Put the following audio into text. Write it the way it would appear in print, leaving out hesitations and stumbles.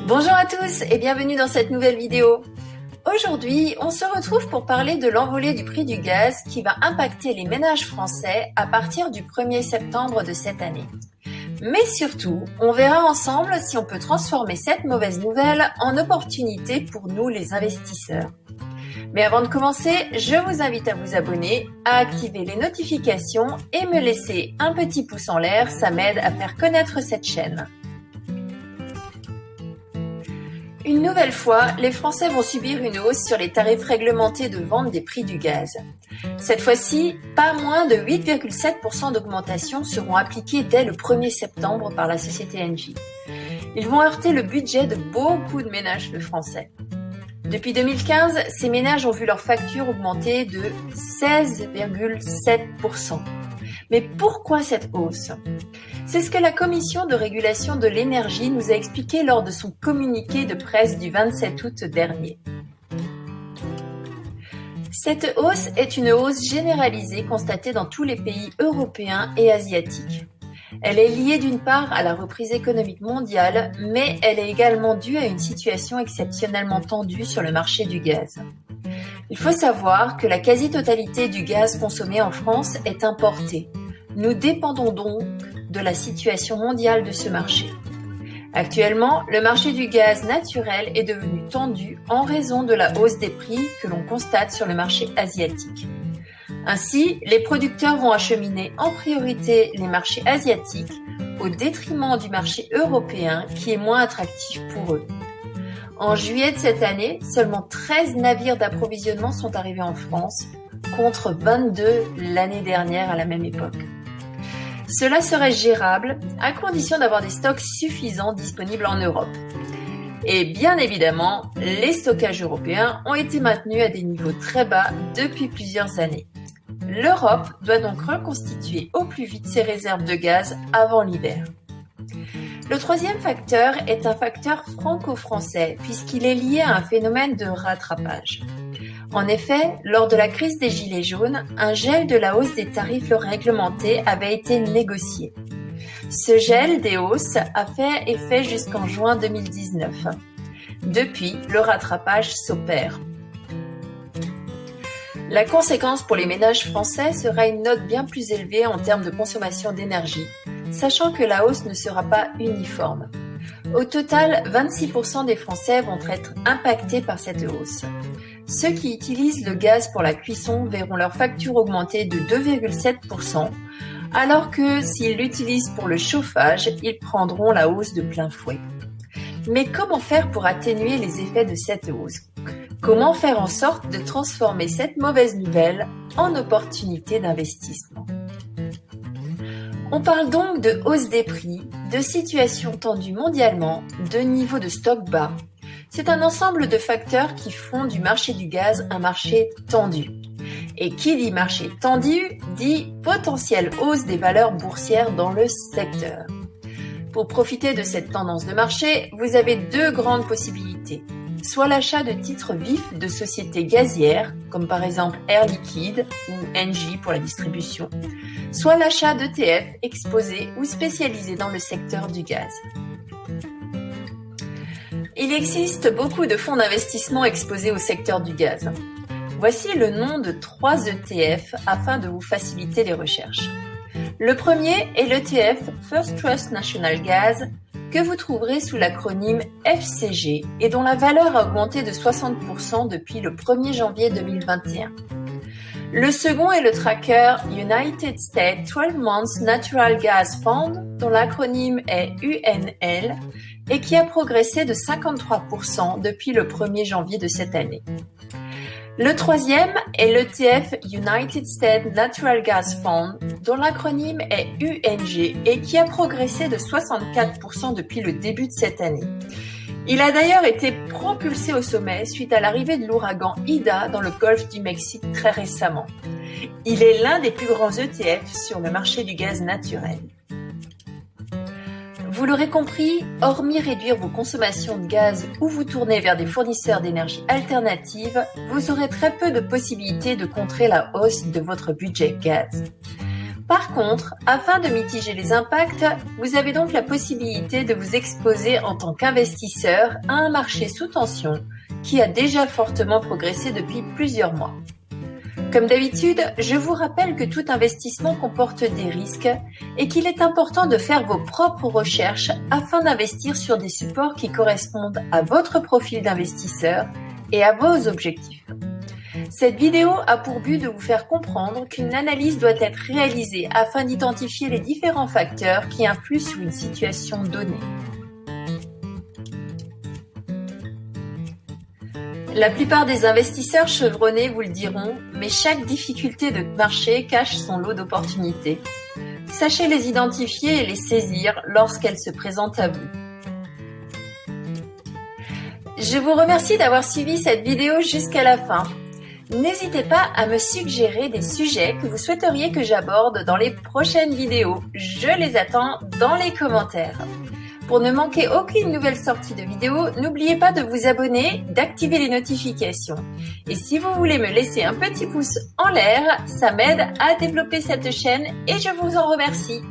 Bonjour à tous et bienvenue dans cette nouvelle vidéo. Aujourd'hui, on se retrouve pour parler de l'envolée du prix du gaz qui va impacter les ménages français à partir du 1er septembre de cette année. Mais surtout, on verra ensemble si on peut transformer cette mauvaise nouvelle en opportunité pour nous les investisseurs. Mais avant de commencer, je vous invite à vous abonner, à activer les notifications et me laisser un petit pouce en l'air, ça m'aide à faire connaître cette chaîne. Une nouvelle fois, les Français vont subir une hausse sur les tarifs réglementés de vente des prix du gaz. Cette fois-ci, pas moins de 8,7% d'augmentation seront appliqués dès le 1er septembre par la société Engie. Ils vont heurter le budget de beaucoup de ménages français. Depuis 2015, ces ménages ont vu leur facture augmenter de 16,7%. Mais pourquoi cette hausse ? C'est ce que la Commission de régulation de l'énergie nous a expliqué lors de son communiqué de presse du 27 août dernier. Cette hausse est une hausse généralisée constatée dans tous les pays européens et asiatiques. Elle est liée d'une part à la reprise économique mondiale, mais elle est également due à une situation exceptionnellement tendue sur le marché du gaz. Il faut savoir que la quasi-totalité du gaz consommé en France est importé. Nous dépendons donc de la situation mondiale de ce marché. Actuellement, le marché du gaz naturel est devenu tendu en raison de la hausse des prix que l'on constate sur le marché asiatique. Ainsi, les producteurs vont acheminer en priorité les marchés asiatiques au détriment du marché européen qui est moins attractif pour eux. En juillet de cette année, seulement 13 navires d'approvisionnement sont arrivés en France, contre 22 l'année dernière à la même époque. Cela serait gérable à condition d'avoir des stocks suffisants disponibles en Europe. Et bien évidemment, les stockages européens ont été maintenus à des niveaux très bas depuis plusieurs années. L'Europe doit donc reconstituer au plus vite ses réserves de gaz avant l'hiver. Le troisième facteur est un facteur franco-français puisqu'il est lié à un phénomène de rattrapage. En effet, lors de la crise des Gilets jaunes, un gel de la hausse des tarifs réglementés avait été négocié. Ce gel des hausses a fait effet jusqu'en juin 2019. Depuis, le rattrapage s'opère. La conséquence pour les ménages français sera une note bien plus élevée en termes de consommation d'énergie, sachant que la hausse ne sera pas uniforme. Au total, 26% des Français vont être impactés par cette hausse. Ceux qui utilisent le gaz pour la cuisson verront leur facture augmenter de 2,7%, alors que s'ils l'utilisent pour le chauffage, ils prendront la hausse de plein fouet. Mais comment faire pour atténuer les effets de cette hausse ? Comment faire en sorte de transformer cette mauvaise nouvelle en opportunité d'investissement ? On parle donc de hausse des prix, de situation tendue mondialement, de niveau de stock bas. C'est un ensemble de facteurs qui font du marché du gaz un marché tendu. Et qui dit marché tendu, dit potentielle hausse des valeurs boursières dans le secteur. Pour profiter de cette tendance de marché, vous avez deux grandes possibilités. Soit l'achat de titres vifs de sociétés gazières, comme par exemple Air Liquide ou Engie pour la distribution, soit l'achat d'ETF exposés ou spécialisés dans le secteur du gaz. Il existe beaucoup de fonds d'investissement exposés au secteur du gaz. Voici le nom de 3 ETF afin de vous faciliter les recherches. Le premier est l'ETF First Trust National Gas que vous trouverez sous l'acronyme FCG et dont la valeur a augmenté de 60% depuis le 1er janvier 2021. Le second est le tracker United States 12 Months Natural Gas Fund dont l'acronyme est UNL et qui a progressé de 53% depuis le 1er janvier de cette année. Le troisième est l'ETF United States Natural Gas Fund, dont l'acronyme est UNG et qui a progressé de 64% depuis le début de cette année. Il a d'ailleurs été propulsé au sommet suite à l'arrivée de l'ouragan Ida dans le golfe du Mexique très récemment. Il est l'un des plus grands ETF sur le marché du gaz naturel. Vous l'aurez compris, hormis réduire vos consommations de gaz ou vous tourner vers des fournisseurs d'énergie alternatives, vous aurez très peu de possibilités de contrer la hausse de votre budget gaz. Par contre, afin de mitiger les impacts, vous avez donc la possibilité de vous exposer en tant qu'investisseur à un marché sous tension qui a déjà fortement progressé depuis plusieurs mois. Comme d'habitude, je vous rappelle que tout investissement comporte des risques et qu'il est important de faire vos propres recherches afin d'investir sur des supports qui correspondent à votre profil d'investisseur et à vos objectifs. Cette vidéo a pour but de vous faire comprendre qu'une analyse doit être réalisée afin d'identifier les différents facteurs qui influent sur une situation donnée. La plupart des investisseurs chevronnés vous le diront, mais chaque difficulté de marché cache son lot d'opportunités. Sachez les identifier et les saisir lorsqu'elles se présentent à vous. Je vous remercie d'avoir suivi cette vidéo jusqu'à la fin. N'hésitez pas à me suggérer des sujets que vous souhaiteriez que j'aborde dans les prochaines vidéos. Je les attends dans les commentaires. Pour ne manquer aucune nouvelle sortie de vidéo, n'oubliez pas de vous abonner, d'activer les notifications. Et si vous voulez me laisser un petit pouce en l'air, ça m'aide à développer cette chaîne et je vous en remercie.